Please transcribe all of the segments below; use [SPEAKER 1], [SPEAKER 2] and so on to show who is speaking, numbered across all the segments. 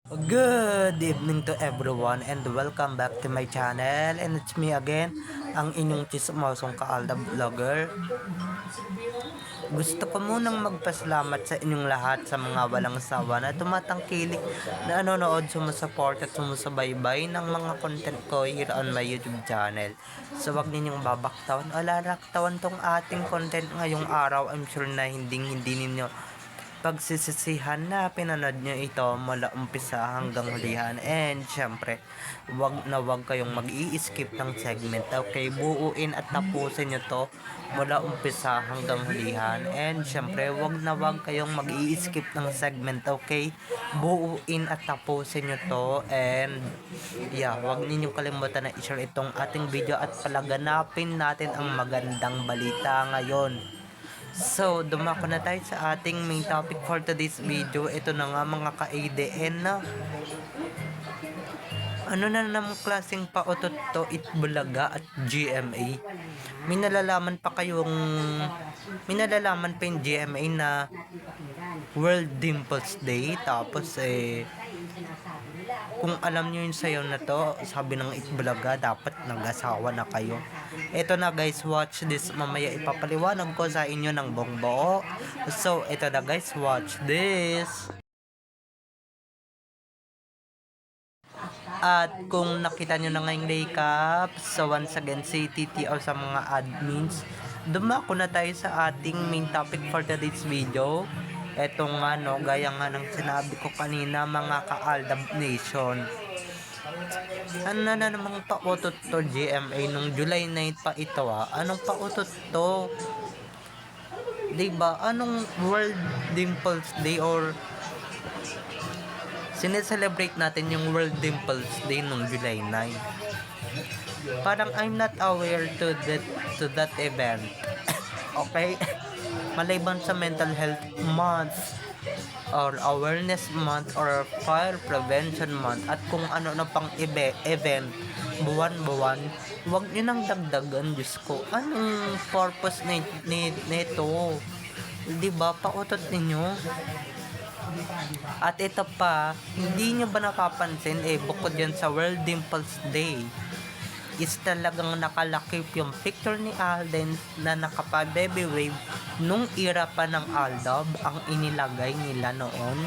[SPEAKER 1] Good evening to everyone and welcome back to my channel, and it's me again, ang inyong chismosong kaalda vlogger. Gusto ko munang magpasalamat sa inyong lahat sa mga walang sawa na tumatangkilik na nanonood, sumusuport at sumusubaybay ng mga content ko here on my YouTube channel. So wag ninyong babaktawan o laraktawan tong ating content ngayong araw. I'm sure na hindi ninyo pagsisisihan na pinanood nyo ito mula umpisa hanggang hulihan. And syempre, wag kayong mag-i-skip ng segment. Okay, buuin at tapusin nyo to mula umpisa hanggang hulihan. And syempre, wag kayong mag-i-skip ng segment. Okay, buuin at tapusin nyo to. And yeah, wag ninyong kalimutan na i-share itong ating video at palaganapin natin ang magandang balita ngayon. So, dumako na tayo sa ating main topic for today's video. Ito na nga mga ka-ADN na ano na namang klaseng pautot to, Itbulaga at GMA. May nalalaman pa yung GMA na World Dimples Day. Tapos kung alam nyo yung sayaw na to, sabi ng Itbulaga, dapat nag-asawa na kayo. Ito na guys, watch this. Mamaya ipapaliwanag ko sa inyo ng buong. So, ito na guys, watch this. At kung nakita nyo na ngayong recap, so once again, say TTR sa mga admins, dumako na tayo sa ating main topic for today's video. Ito nga no, gaya nga ng sinabi ko kanina mga ka-Aldab Nation. Ano na namang pautot to GMA nung July 9 pa ito Anong pautot to? Diba? Anong World Dimples Day or sineselebrate natin yung World Dimples Day nung July 9? Parang I'm not aware to that event. Okay? Maliban sa mental health month or awareness month or fire prevention month at kung ano na pang event buwan-buwan, wag nyo nang dagdagan. Diyos ko, anong purpose nito? Diba, pautot ninyo. At ito pa, hindi nyo ba napapansin, bukod yan sa World Dimples Day, is talagang nakalakip yung picture ni Alden na nakapa-baby wave nung era pa ng Aldab ang inilagay nila noon.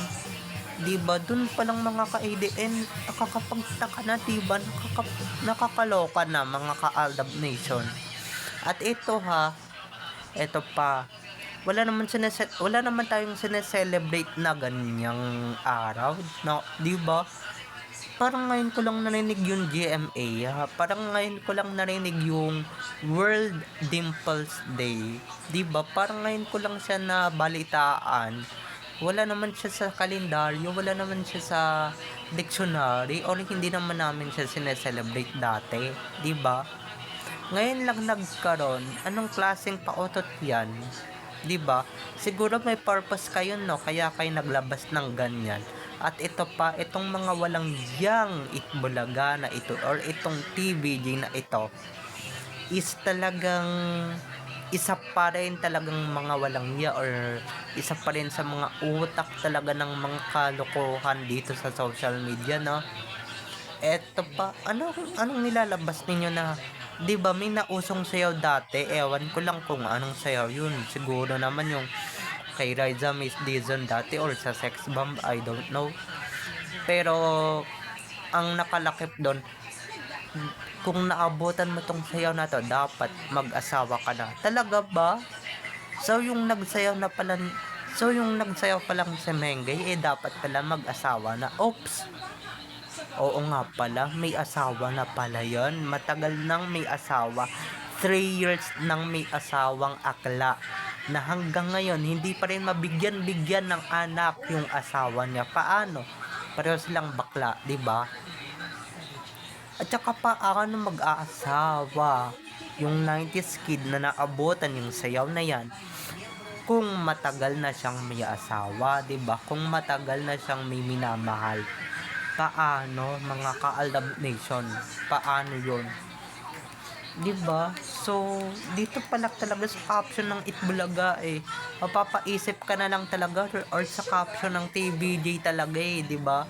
[SPEAKER 1] Diba, dun palang mga ka-ADN, nakakapagtaka na, diba, nakakaloka na mga ka-Aldab Nation. At ito ito pa, wala naman tayong sineselebrate na ganyang araw, no, diba? Parang ngayon ko lang narinig yung GMA, parang ngayon ko lang narinig yung World Dimples Day. Diba? Parang ngayon ko lang siya na balitaan. Wala naman siya sa kalendaryo, wala naman siya sa dictionary, or hindi naman namin siya sineselebrate dati. Diba? Ngayon lang nagkaroon, anong klaseng pautot yan? Diba? Siguro may purpose kayo, no? Kaya kayo naglabas ng ganyan. At ito pa, itong mga walang yang Itbulaga na ito or itong TVJ na ito is talagang isa pa rin talagang mga walang ya or isa pa rin sa mga utak talaga ng mga kalokohan dito sa social media, no? Ito pa, anong nilalabas ninyo na, di ba may nausong sayaw dati, ewan ko lang kung anong sayaw yun, siguro naman yung kay Riza Miss Dizon dati or sa Sex Bomb, I don't know. Pero ang nakalakip doon, kung naabutan mo tong sayaw na to, dapat mag-asawa ka na. Talaga ba? So yung nagsayaw pa lang si Mengay, dapat pala mag-asawa na. Oops. Oo nga pala, may asawa na pala yon. Matagal nang may asawa. 3 years nang may asawang akla na hanggang ngayon hindi pa rin mabigyan ng anak yung asawa niya. Paano? Pareho silang bakla, di ba? At saka paano mag-aasawa yung 90s kid na naabutan yung sayaw na yan kung matagal na siyang may asawa, di ba? Kung matagal na siyang may minamahal. Paano, mga ka-Aldab Nation? Paano yun? Diba? So, dito pala talaga sa caption ng Itbulaga mapapaisip ka na lang talaga or sa caption ng TVJ talaga diba?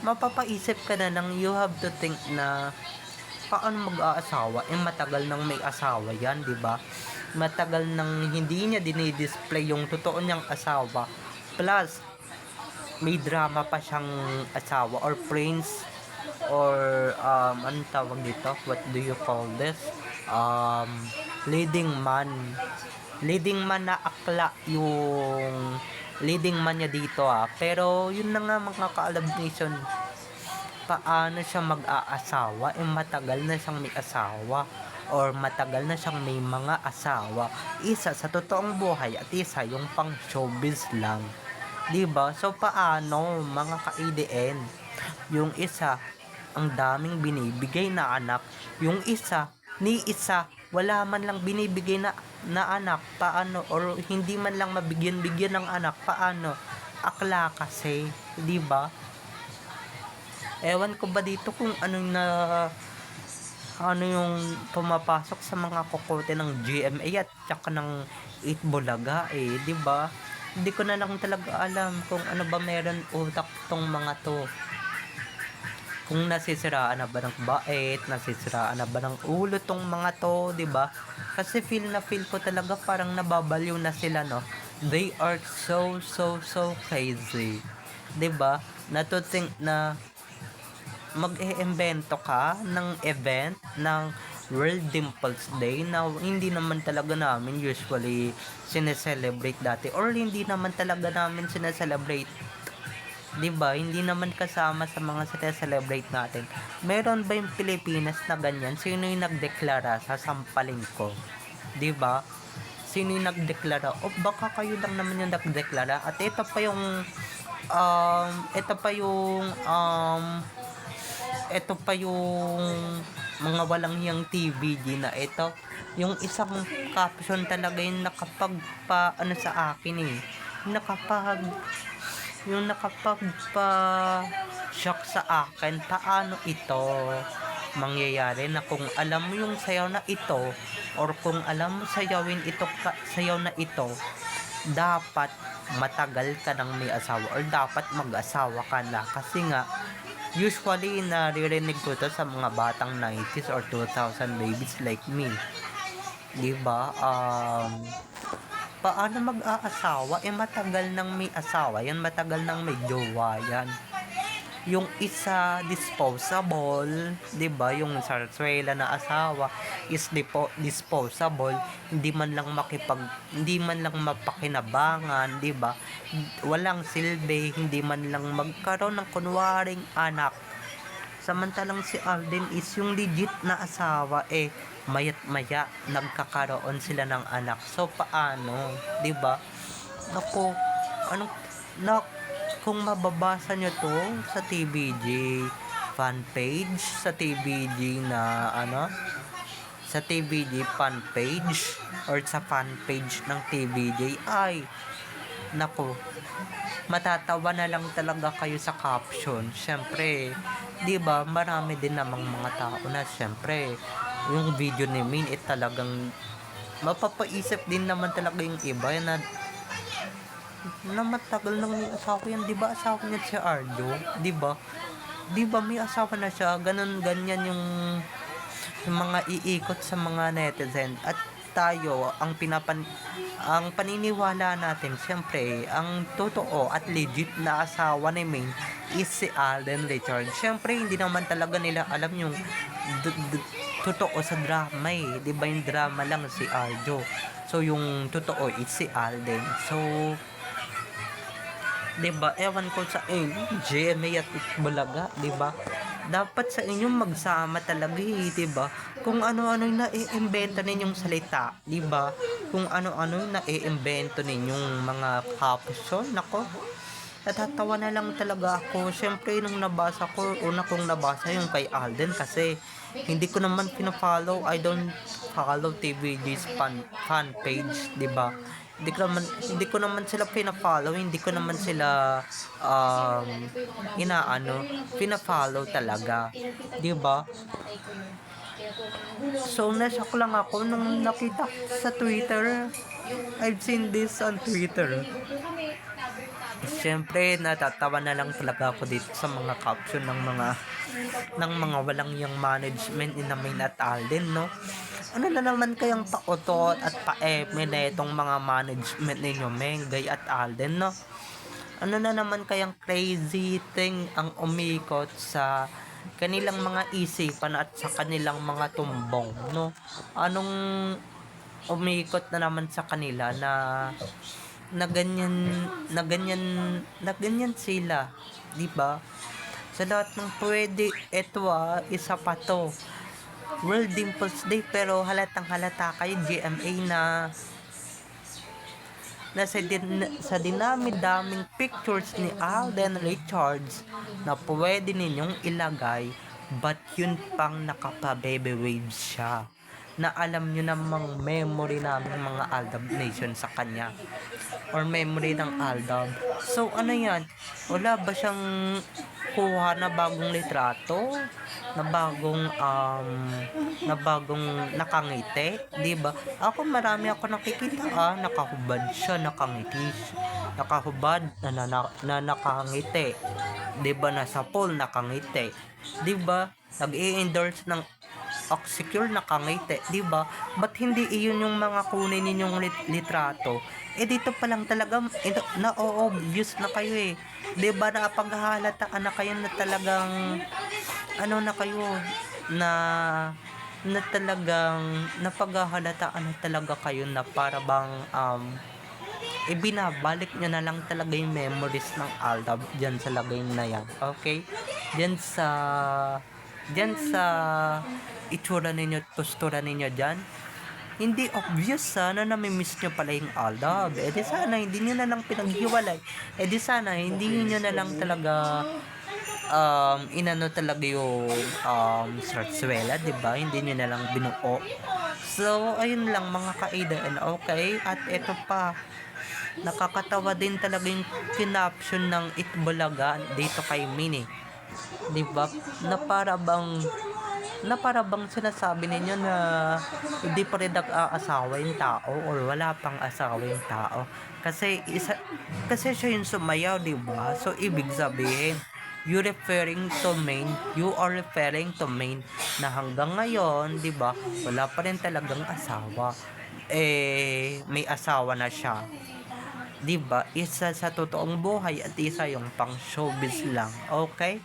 [SPEAKER 1] mapapaisip ka na ng you have to think na paano mag-aasawa, matagal nang may asawa yan, di ba? Matagal nang hindi niya dinidisplay yung totoo niyang asawa, plus may drama pa siyang asawa or prince or anong tawag dito, what do you call this, um, leading man, na akla yung leading man niya dito pero yun na nga mga ka-Alab Nation, paano siya mag-aasawa, matagal na siyang may asawa or matagal na siyang may mga asawa, isa sa totoong buhay at isa yung pang showbiz lang, 'di ba? So paano mga ka-ADN, yung isa ang daming binibigay na anak, yung isa wala man lang binibigay na anak, paano? Or hindi man lang mabigyan ng anak, paano? Akla kasi, 'di ba? Ewan ko ba dito kung ano yung pumapasok sa mga kokote ng GMA at saka ng 8 Bulaga 'di ba? Hindi ko na lang talaga alam kung ano ba meron utak tong mga to. Kung nasisiraan na ba ng bait, nasisiraan na ba ng ulo tong mga to, 'di ba? Kasi feel ko talaga parang nababaliw na sila, no? They are so crazy. 'Di ba? Na to think na mag-iimbento ka ng event ng World Dimples Day na hindi naman talaga namin usually sineselebrate dati, or hindi naman talaga namin sineselebrate, 'di ba? Hindi naman kasama sa mga sineselebrate natin. Meron ba yung Pilipinas na ganyan? Sino yung nagdeklara? Sasampalin ko, 'di ba? Sino yung nagdeklara? O baka kayo lang naman yung nagdeklara. At ito pa yung mga walang hiyang TVG na ito. Yung isang caption talaga yung nakapagpa sa akin yung nakapagpa shock sa akin, paano ito mangyayari na kung alam mo yung sayaw na ito, or kung alam mo sayaw na ito, dapat matagal ka nang may asawa or dapat mag-asawa ka na, kasi nga usually naririnig ko to sa mga batang 90s or 2000 babies like me, 'di ba? Paano mag-aasawa? Matagal nang may asawa yan, matagal nang may jowa yan. Yung isa disposable, 'di ba? Yung sarsuela na asawa is disposable, hindi man lang mapakinabangan, 'di ba? Walang silbi, hindi man lang magkaroon ng kunwaring anak. Samantalang si Alden is yung legit na asawa, mayat maya nagkakaroon sila ng anak. So paano, 'di ba? Nako, kung mababasa nyo to sa TVG fan page, sa TVG fan page or sa fan page ng TVJ, ay nako, matatawa na lang talaga kayo sa caption. Syempre, 'di ba, marami din namang mga tao na syempre yung video ni Min talagang mapapaisip din naman talaga yung iba na matagal nang may asawa yan, 'di ba? Asawa niya si Arjo, 'di ba? 'Di ba may asawa na siya? Ganyan yung mga iikot sa mga netizen. At tayo, ang paniniwala natin, syempre, ang totoo at legit na asawa ni Maine is si Alden Richards. Syempre, hindi naman talaga nila alam yung totoo sa drama 'di ba? Yung drama lang si Arjo. So, yung totoo is si Alden. So, 'di ba? Ewan ko sa GMA at Bulaga, 'di ba? Dapat sa inyong magsama talaga, 'di ba? Kung ano-ano yung naiimbento ninyong salita, 'di ba? Kung ano-ano yung naiimbento ninyong mga caption, nako. Natatawa na lang talaga ako. Syempre, nung nabasa ko, una kong nabasa yung kay Alden, kasi hindi ko naman pina-follow. I don't follow TVG's fan page, 'di ba? Hindi ko naman sila pina-follow, hindi ko naman sila pina-follow talaga, 'di ba? So na-shock lang ako nung nakita sa Twitter. I've seen this on Twitter. Siyempre, natatawa na lang talaga ako dito sa mga caption ng mga walang yung management ni na Main at Alden, no? Ano na naman kayang pautot at paeme na itong mga management ninyo, Mengay at Alden, no? Ano na naman kayang crazy thing ang umikot sa kanilang mga isipan at sa kanilang mga tumbong, no? Anong umikot na naman sa kanila na ganyan na ganyan sila, 'di ba? Sa lahat ng pwede, eto isa pa to. World Dimples Day, pero halatang halata kayo GMA na sa dinami-daming pictures ni Alden Richards na pwede ninyong ilagay, but yun pang nakapa-baby waves siya, na alam nyo namang memory namin mga Aldab Nation sa kanya or memory ng Aldab. So ano yan, wala ba siyang kuha na bagong litrato, na bagong nakangiti, 'di ba? Ako marami ako nakikita, nakahubad siya, nakahubad na nakangiti, 'di ba? Nasa pool nakangiti, 'di ba? Nag-i-endorse ng Oxycure nakangiti, 'di ba? Ba't hindi iyon yung mga kunin ninyong litrato? Dito pa lang talaga na-obvious na kayo 'Di ba, napaghahalataan na kayo na talagang ano na kayo na talagang napaghahalataan na talaga kayo na para bang ibinabalik nyo na lang talaga yung memories ng Aldab dyan sa lagay na yan. Okay? Dyan sa itsura ninyo, postura ninyo dyan, hindi obvious sana na namimiss nyo pala yung Aldab. Di sana hindi nyo na lang pinaghiwalay. Di sana hindi nyo na lang talaga inano talaga yung sarsuela, di ba? Hindi nyo na lang binuo. So, ayun lang mga ka-ADN, okay? At ito pa, nakakatawa din talaga yung kinaption ng Itbulaga dito kay Mini. Di ba? Na para bang sinasabi ninyo na hindi pa rin nag-aasawa yung tao or wala pang asawa yung tao. Kasi siya yung sumayaw, di ba? So, ibig sabihin, you are referring to main na hanggang ngayon, 'di ba? Wala pa rin talagang asawa. May asawa na siya. 'Di ba? Isa sa totoong buhay at isa yung pang showbiz lang. Okay?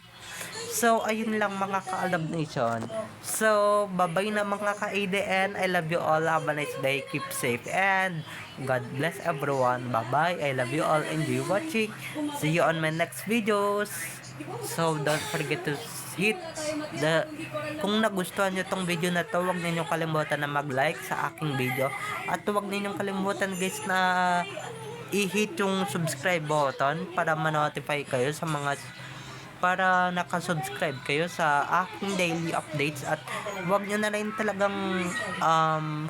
[SPEAKER 1] So, ayun lang mga ka-Alab Nation. So, bye-bye na mga ka-ADN. I love you all. Have a nice day. Keep safe and God bless everyone. Bye-bye. I love you all. Enjoy watching. See you on my next videos. So, don't forget to hit kung nagustuhan nyo tong video na to, huwag ninyong kalimutan na mag-like sa aking video. At huwag ninyong kalimutan guys na i-hit yung subscribe button para ma-notify kayo para nakasubscribe kayo sa aking daily updates. At huwag nyo na rin talagang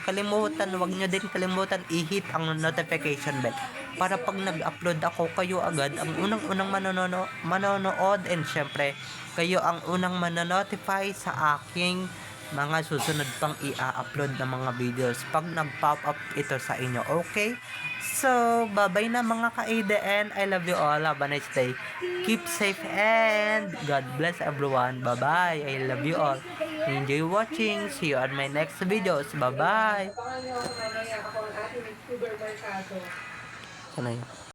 [SPEAKER 1] huwag nyo din kalimutan i-hit ang notification bell para pag nag-upload ako, kayo agad ang unang manonood and syempre kayo ang unang manonotify sa aking mga susunod pang i-upload na mga videos pag nag-pop up ito sa inyo. Okay? So, bye-bye na mga ka-ADN. I love you all. Have a nice day. Keep safe and God bless everyone. Bye-bye. I love you all. Enjoy watching. See you on my next videos. Bye-bye. Ano yun?